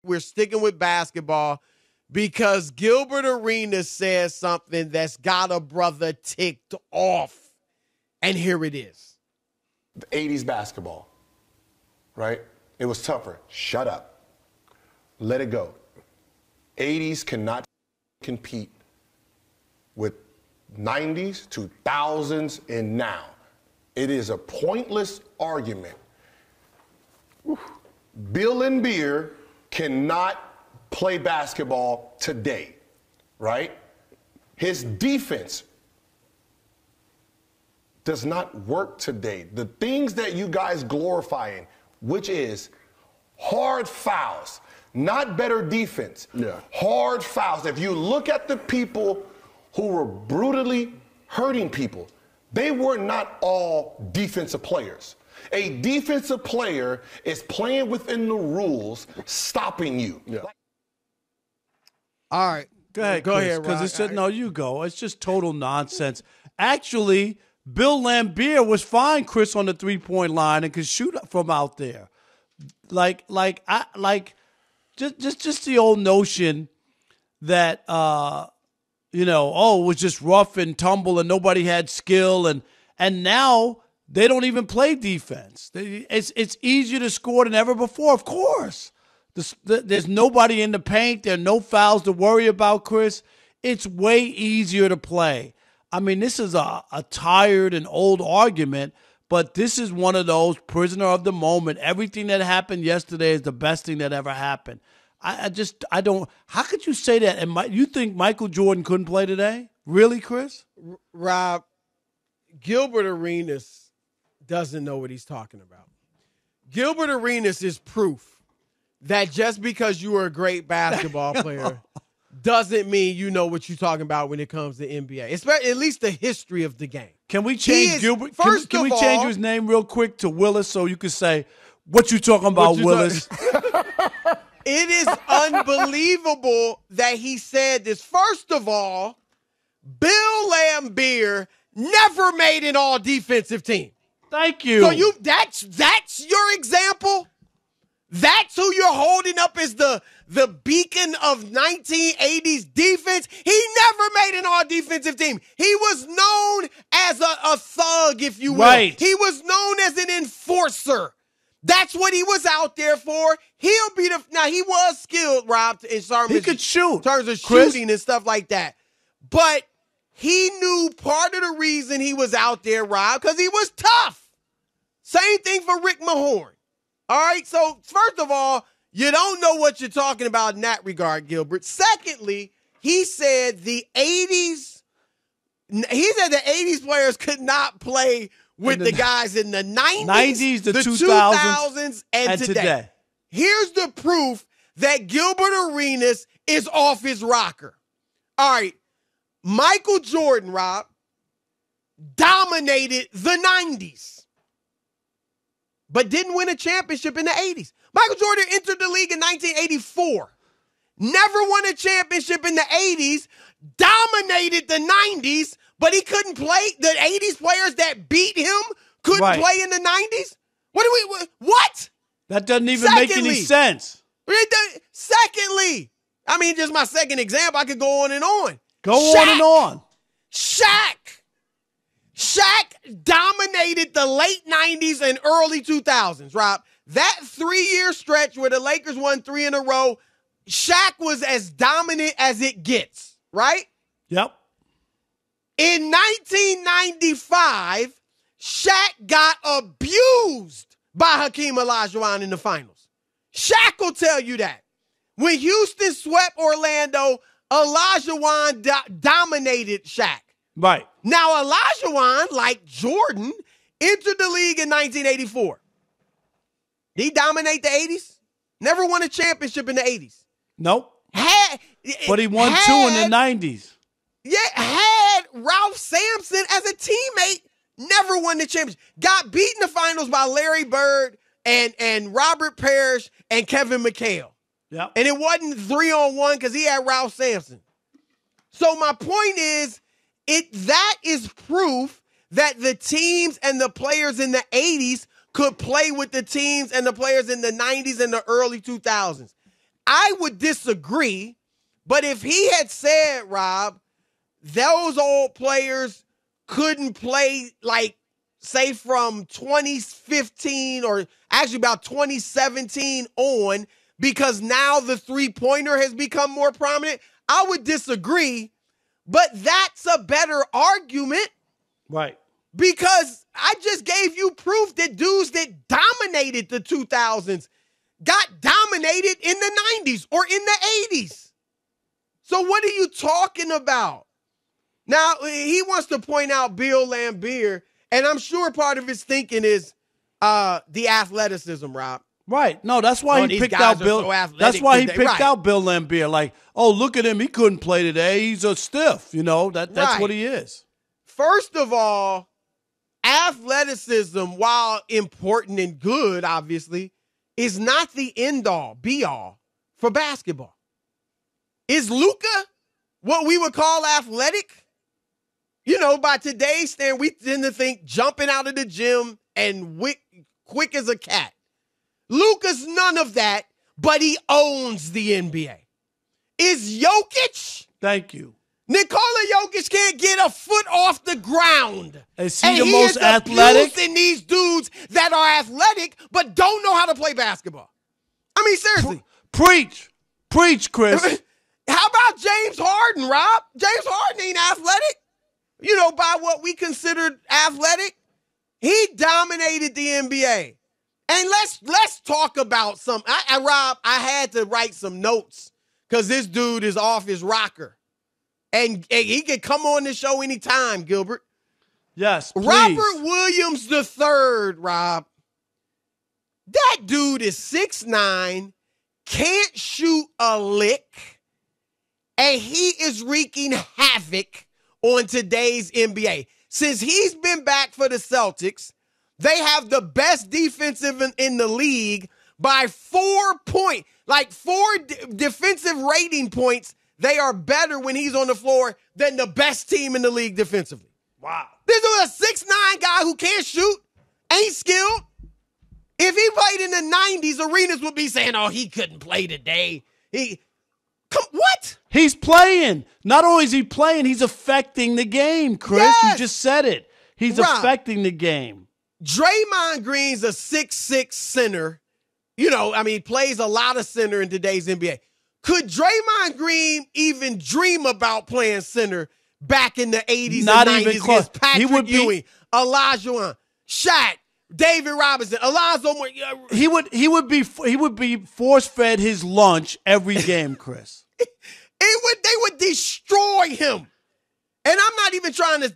We're sticking with basketball because Gilbert Arenas says something that's got a brother ticked off. And here it is. The 80s basketball, right? It was tougher. Shut up. Let it go. 80s cannot compete with 90s, 2000s, and now. It is a pointless argument. Bill and Beer cannot play basketball today, right? His defense does not work today. The things that you guys glorifying, which is hard fouls, not better defense, hard fouls. If you look at the people who were brutally hurting people, they were not all defensive players. A defensive player is playing within the rules, stopping you. Yeah. All right. Go ahead, Go ahead, because Rob. it's just, no, you go. It's just total nonsense. Actually, Bill Laimbeer was fine, Chris, on the 3-point line and could shoot from out there. Just the old notion that it was just rough and tumble and nobody had skill and now they don't even play defense. It's easier to score than ever before, of course. There's nobody in the paint. There are no fouls to worry about, Chris. It's way easier to play. I mean, this is a tired and old argument, but this is one of those prisoner of the moment. Everything that happened yesterday is the best thing that ever happened. I don't. How could you say that? And you think Michael Jordan couldn't play today? Really, Chris? Rob, Gilbert Arenas doesn't know what he's talking about. Gilbert Arenas is proof that just because you are a great basketball player doesn't mean you know what you're talking about when it comes to NBA. At least the history of the game. Can we change Gilbert? Can we change his name real quick to Willis so you can say, what you talking about, Willis? It is unbelievable that he said this. First of all, Bill Laimbeer never made an all-defensive team. Thank you. So that's your example? That's who you're holding up as the beacon of 1980s defense? He never made an all-defensive team. He was known as a thug, if you will. Right. He was known as an enforcer. That's what he was out there for. He'll be now he was skilled, Rob, in he could shoot. In terms of Chris. shooting and stuff like that. But he knew part of the reason he was out there, Rob, because he was tough. Same thing for Rick Mahorn. All right, so first of all, you don't know what you're talking about in that regard, Gilbert. Secondly, he said the 80s players could not play with the guys in the 90s, the 2000s, and today. Here's the proof that Gilbert Arenas is off his rocker. All right, Michael Jordan, Rob, dominated the 90s, but didn't win a championship in the 80s. Michael Jordan entered the league in 1984, never won a championship in the 80s, dominated the 90s, but he couldn't play. The 80s players that beat him couldn't play in the 90s? What? That doesn't even make any sense. Secondly, I mean, just my second example, I could go on and on. Go on and on. Shaq dominated the late 90s and early 2000s, Rob. That 3-year stretch where the Lakers won 3 in a row, Shaq was as dominant as it gets, right? Yep. In 1995, Shaq got abused by Hakeem Olajuwon in the finals. Shaq will tell you that. When Houston swept Orlando, Olajuwon dominated Shaq. Right. Now, Olajuwon, like Jordan, entered the league in 1984. Did he dominate the 80s? Never won a championship in the 80s. Nope. But he won 2 in the 90s. Yeah, had Ralph Sampson as a teammate, never won the championship. Got beat in the finals by Larry Bird and Robert Parrish and Kevin McHale. Yep. And it wasn't 3-on-1 because he had Ralph Sampson. So my point is, that is proof that the teams and the players in the 80s could play with the teams and the players in the 90s and the early 2000s. I would disagree, but if he had said, Rob, those old players couldn't play, like, say from 2015 or actually about 2017 on, because now the three-pointer has become more prominent, I would disagree, but that's a better argument. Right. Because I just gave you proof that dudes that dominated the 2000s got dominated in the 90s or in the 80s. So what are you talking about? Now, he wants to point out Bill Laimbeer, and I'm sure part of his thinking is the athleticism, Rob. Right. No, that's why he picked out Bill. That's why he picked out Bill Laimbeer. Like, oh, look at him. He couldn't play today. He's a stiff. You know, that's what he is. First of all, athleticism, while important and good, obviously, is not the end-all, be-all for basketball. Is Luka what we would call athletic? You know, by today's standard, we tend to think jumping out of the gym and quick as a cat. Luka's none of that, but he owns the NBA. Is Jokic? Thank you. Nikola Jokic can't get a foot off the ground. Is he the most athletic? And these dudes that are athletic but don't know how to play basketball. I mean, seriously. Preach, Chris. How about James Harden, Rob? James Harden ain't athletic. You know, by what we considered athletic. He dominated the NBA. And let's talk about some. Rob, I had to write some notes because this dude is off his rocker. And he can come on the show anytime, Gilbert. Yes, please. Robert Williams III, Rob. That dude is 6'9", can't shoot a lick, and he is wreaking havoc on today's NBA. Since he's been back for the Celtics, they have the best defensive in the league by 4 points. Like 4 defensive rating points. They are better when he's on the floor than the best team in the league defensively. Wow. This is a 6'9" guy who can't shoot, ain't skilled. If he played in the 90s, Arenas would be saying, oh, he couldn't play today. What? He's playing. Not only is he playing, he's affecting the game, Chris. Yes. You just said it. He's affecting the game. Draymond Green's a 6'6" center. You know, I mean, plays a lot of center in today's NBA. Could Draymond Green even dream about playing center back in the 80s Not and 90s even close. against Patrick Ewing, Olajuwon, Shaq, David Robinson, Alonzo Moore? He would be force-fed his lunch every game, Chris. They would destroy him. And I'm not even trying to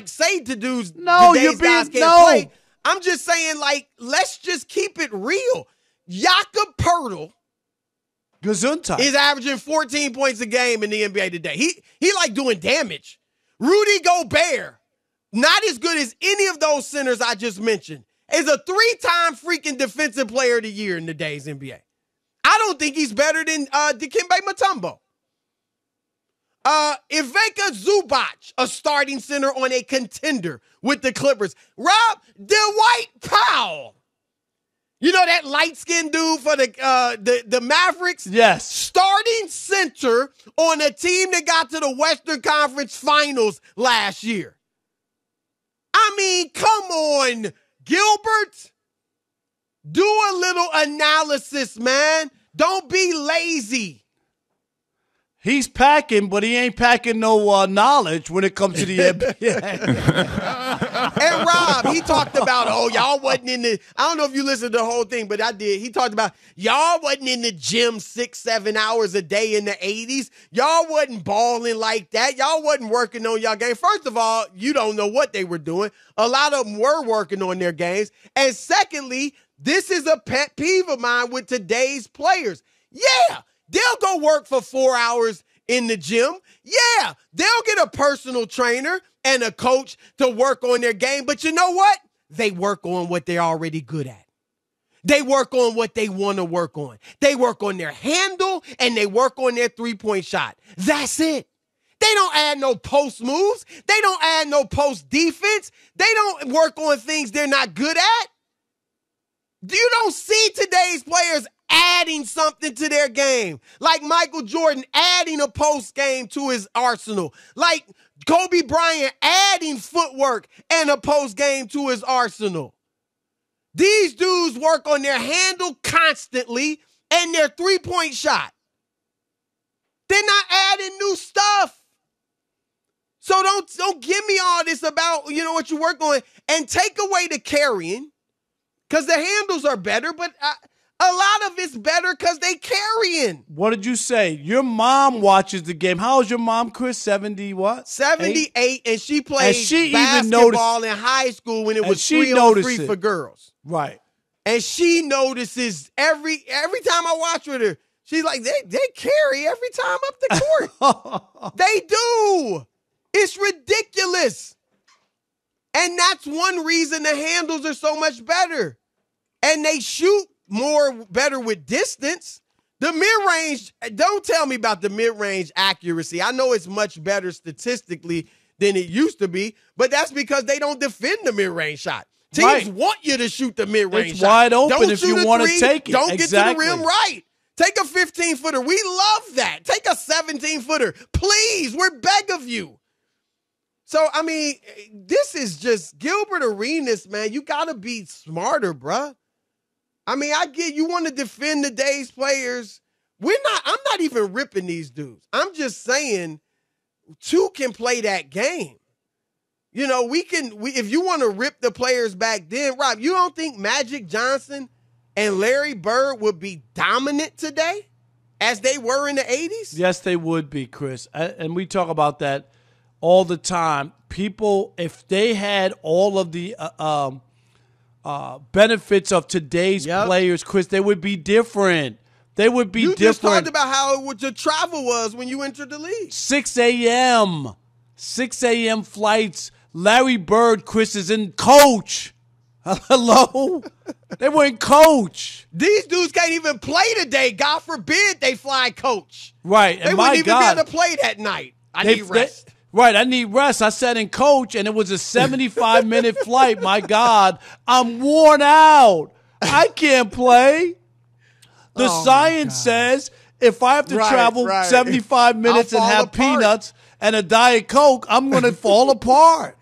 say to dudes, guys can't play. I'm just saying, let's just keep it real. Jakob Poeltl Gesundheit is averaging 14 points a game in the NBA today. He like doing damage. Rudy Gobert, not as good as any of those centers I just mentioned, is a 3-time freaking defensive player of the year in today's NBA. I don't think he's better than Dikembe Mutombo. Ivica Zubac, a starting center on a contender with the Clippers. Rob, Dwight Powell. You know that light-skinned dude for the Mavericks? Yes. Starting center on a team that got to the Western Conference Finals last year. I mean, come on, Gilbert. Do a little analysis, man. Don't be lazy. He's packing, but he ain't packing no knowledge when it comes to the NBA. And Rob, he talked about, y'all wasn't in the, I don't know if you listened to the whole thing, but I did. He talked about, y'all wasn't in the gym 6-7 hours a day in the 80s. Y'all wasn't balling like that. Y'all wasn't working on y'all game. First of all, you don't know what they were doing. A lot of them were working on their games. And secondly, this is a pet peeve of mine with today's players. Yeah. They'll go work for 4 hours in the gym. Yeah, they'll get a personal trainer and a coach to work on their game. But you know what? They work on what they're already good at. They work on what they want to work on. They work on their handle and they work on their three-point shot. That's it. They don't add no post moves. They don't add no post defense. They don't work on things they're not good at. You don't see today's players adding something to their game. Like Michael Jordan adding a post game to his arsenal. Like Kobe Bryant adding footwork and a post game to his arsenal. These dudes work on their handle constantly and their three-point shot. They're not adding new stuff. So don't give me all this about, what you work on, and take away the carrying, because the handles are better, but a lot of it's better because they carrying. What did you say? Your mom watches the game. How old is your mom, Chris? 70 what? 78, and she played basketball in high school when it was 3-on-3 for girls. Right. And she notices every time I watch with her, she's like, they carry every time up the court. They do. It's ridiculous. And that's one reason the handles are so much better. And they shoot better with distance. The mid-range, don't tell me about the mid-range accuracy. I know it's much better statistically than it used to be, but that's because they don't defend the mid-range shot. Teams want you to shoot the mid-range it's shot. Wide open don't if you want to take it. Don't get to the rim right. Take a 15-footer. We love that. Take a 17-footer. Please, we're beg of you. So, I mean, this is just Gilbert Arenas, man. You got to be smarter, bruh. I mean, I get you want to defend today's players. I'm not even ripping these dudes. I'm just saying two can play that game. If you want to rip the players back then, Rob, you don't think Magic Johnson and Larry Bird would be dominant today as they were in the 80s? Yes, they would be, Chris. And we talk about that all the time. People, if they had all of the benefits of today's players, Chris, they would be different. They would be different. You just talked about how the travel was when you entered the league. 6 a.m. flights. Larry Bird, Chris, is in coach. Hello? They were in coach. These dudes can't even play today. God forbid they fly coach. Right. They wouldn't even be able to play that night. I need rest. I need rest. I sat in coach, and it was a 75-minute flight. My God, I'm worn out. I can't play. The science says if I have to travel 75 minutes and have peanuts and a Diet Coke, I'm going to fall apart.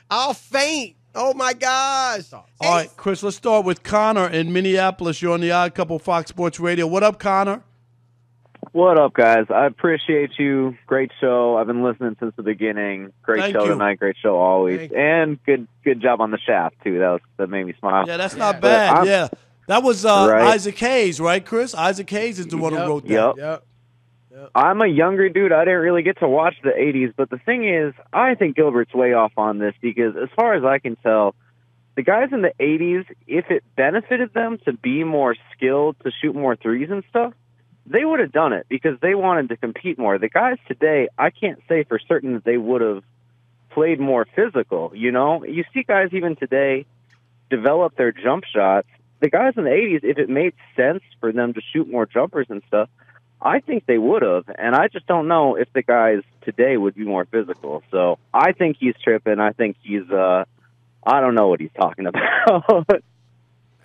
I'll faint. Oh, my gosh. All right, Chris, let's start with Connor in Minneapolis. You're on the Odd Couple Fox Sports Radio. What up, Connor? What up, guys? I appreciate you. Great show. I've been listening since the beginning. Great show tonight. Great show always. And good job on the shaft, too. That made me smile. Yeah, that's not bad. That was Isaac Hayes, right, Chris? Isaac Hayes is the one who wrote that. Yep. I'm a younger dude. I didn't really get to watch the 80s, but the thing is, I think Gilbert's way off on this because as far as I can tell, the guys in the 80s, if it benefited them to be more skilled, to shoot more threes and stuff, they would have done it because they wanted to compete more. The guys today, I can't say for certain that they would have played more physical, You see guys even today develop their jump shots. The guys in the 80s, if it made sense for them to shoot more jumpers and stuff, I think they would have, and I just don't know if the guys today would be more physical. So I think he's tripping. I think he's, I don't know what he's talking about.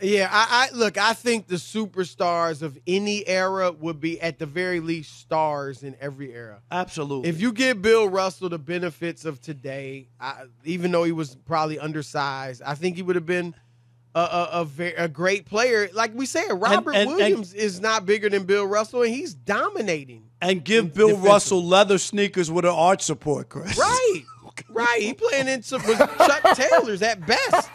Yeah, I think the superstars of any era would be at the very least stars in every era. Absolutely. If you give Bill Russell the benefits of today, even though he was probably undersized, I think he would have been a great player. Like we said, Robert Williams is not bigger than Bill Russell, and he's dominating. And give Bill Russell leather sneakers with an arch support, Chris. Right. Right. He playing in with Chuck Taylors at best.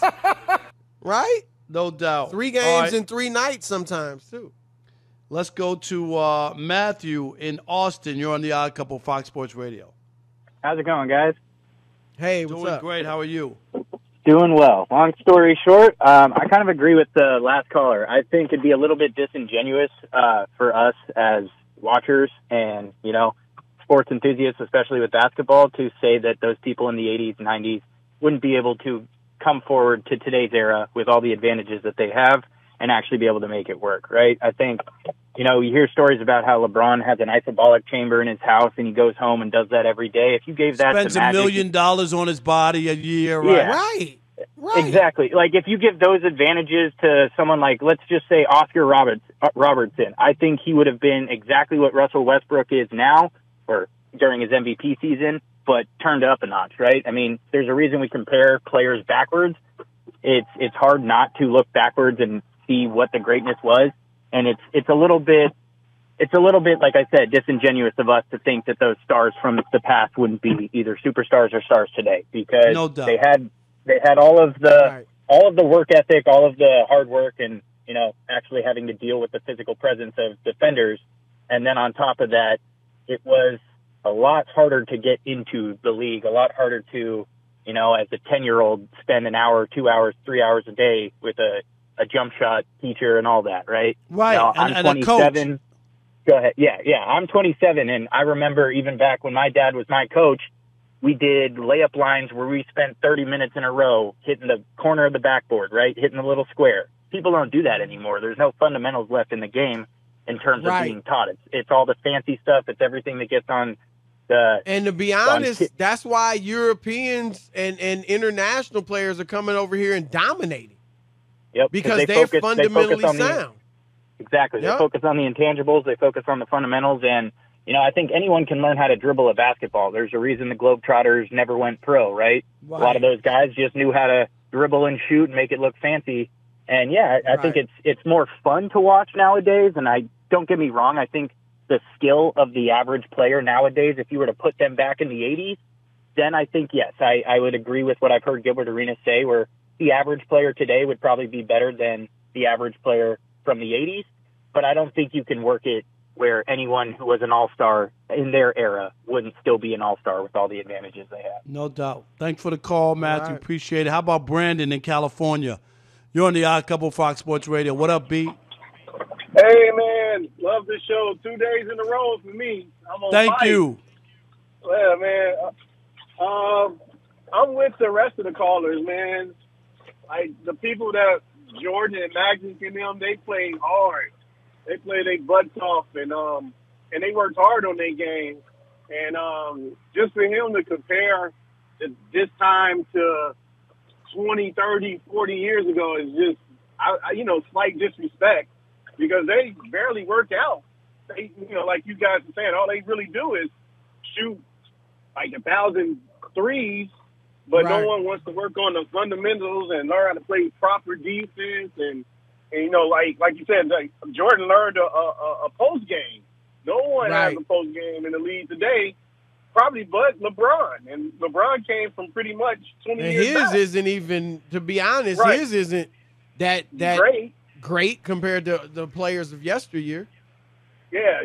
Right? No doubt. 3 games in 3 nights sometimes, too. Let's go to Matthew in Austin. You're on the Odd Couple Fox Sports Radio. How's it going, guys? Hey, what's up? Doing great. How are you? Doing well. Long story short, I kind of agree with the last caller. I think it'd be a little bit disingenuous for us as watchers and, sports enthusiasts, especially with basketball, to say that those people in the 80s, 90s wouldn't be able to come forward to today's era with all the advantages that they have and actually be able to make it work, right? I think, you hear stories about how LeBron has an isobolic chamber in his house and he goes home and does that every day. If you gave that Spends to Magic, $1 million on his body a year, right? Yeah. Right. Right. Exactly. Like, if you give those advantages to someone like, let's just say Oscar Robertson, I think he would have been exactly what Russell Westbrook is now, or during his MVP season, but turned up a notch, right? I mean, there's a reason we compare players backwards. It's hard not to look backwards and see what the greatness was, and it's a little bit, like I said, disingenuous of us to think that those stars from the past wouldn't be either superstars or stars today, because No doubt. they had all of the work ethic, all of the hard work, and actually having to deal with the physical presence of defenders. And then on top of that, it was a lot harder to get into the league, a lot harder to, as a 10-year-old, spend an hour, 2 hours, 3 hours a day with a jump shot teacher and all that, right? Right. I'm 27. A coach. Go ahead. Yeah. I'm 27, and I remember even back when my dad was my coach, we did layup lines where we spent 30 minutes in a row hitting the corner of the backboard, right? Hitting the little square. People don't do that anymore. There's no fundamentals left in the game in terms of being taught. It's all the fancy stuff. It's everything that gets on the... And to be honest, that's why Europeans and international players are coming over here and dominating. Yep. Because they're fundamentally sound. Exactly. They focus on the intangibles. They focus on the fundamentals. And, I think anyone can learn how to dribble a basketball. There's a reason the Globetrotters never went pro, right? A lot of those guys just knew how to dribble and shoot and make it look fancy. And, I think it's more fun to watch nowadays. And don't get me wrong, I think the skill of the average player nowadays, if you were to put them back in the 80s, then I think, yes, I would agree with what I've heard Gilbert Arenas say, where the average player today would probably be better than the average player from the 80s. But I don't think you can work it where anyone who was an all-star in their era wouldn't still be an all-star with all the advantages they have. No doubt. Thanks for the call, Matthew. Appreciate it. How about Brandon in California? You're on the Odd Couple Fox Sports Radio. What up, B? Hey, man. Love this show. 2 days in a row for me. I'm on Thank you. Yeah, man. I'm with the rest of the callers, man. Like, the people that Jordan and Magic and them, they played hard. They played their butts off, and they worked hard on their game. And just for him to compare this time to 20, 30, 40 years ago is just, slight disrespect, because they barely work out. They, like you guys are saying, all they really do is shoot like 1,000 threes, but no one wants to work on the fundamentals and learn how to play proper defense. And like you said, like Jordan learned a post game. No one has a post game in the league today, probably but LeBron. And LeBron came from pretty much 20 years back. His isn't even, to be honest, his isn't that great compared to the players of yesteryear. Yeah,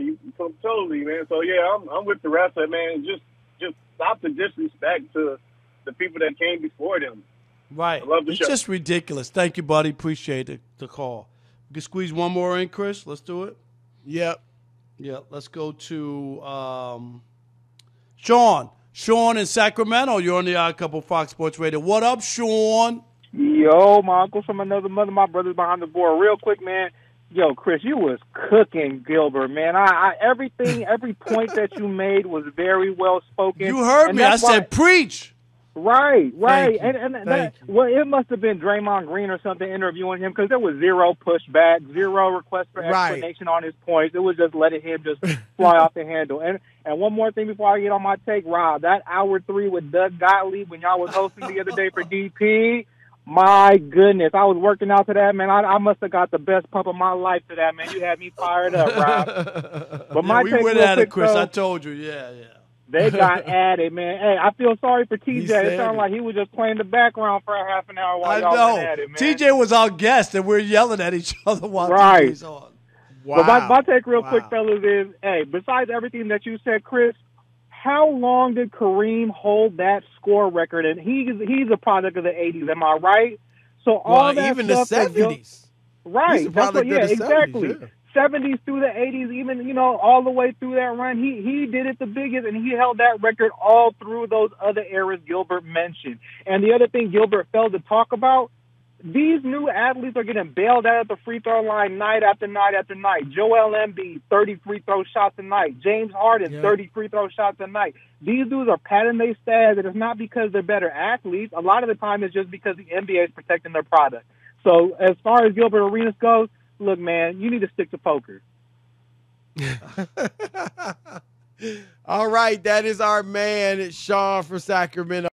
totally, man. So yeah, I'm with the rest of it, man. Just stop the disrespect to the people that came before them. Right. I love the it's show. Just ridiculous. Thank you, buddy. Appreciate the call. We can squeeze one more in, Chris. Let's do it. Yep. Yeah. Let's go to Sean. Sean in Sacramento. You're on the Odd Couple Fox Sports Radio. What up, Sean? Yo, my uncle from another mother, my brother's behind the board. Real quick, man. Yo, Chris, you was cooking Gilbert, man. Every point that you made was very well spoken. You heard me. I said preach. Right. It must have been Draymond Green or something interviewing him, because there was zero pushback, zero request for explanation on his points. It was just letting him just fly off the handle. And one more thing before I get on my take, Rob, that hour 3 with Doug Gottlieb when y'all was hosting the other day for DP, my goodness, I was working out to that, man. I must have got the best pump of my life to that, man. You had me fired up, Rob. But we went at it, Chris. I told you, yeah. They got at it, man. Hey, I feel sorry for TJ. It sounded like he was just playing the background for a half an hour while y'all went at it, man. TJ was our guest, and we're yelling at each other while TJ's on. Wow. But my take real quick, fellas, is, hey, besides everything that you said, Chris, how long did Kareem hold that score record? And he's a product of the 80s, am I right? So all that even stuff the 70s. Right. He's a product of the exactly. 70s, yeah. 70s through the 80s, even, all the way through that run. He did it the biggest, and he held that record all through those other eras Gilbert mentioned. And the other thing Gilbert failed to talk about, these new athletes are getting bailed out at the free throw line night after night after night. Joel Embiid, 30 free throw shots a night. James Harden, 30 free throw shots a night. These dudes are padding their stats, and it's not because they're better athletes. A lot of the time it's just because the NBA is protecting their product. So as far as Gilbert Arenas goes, look, man, you need to stick to poker. All right, that is our man, Sean from Sacramento.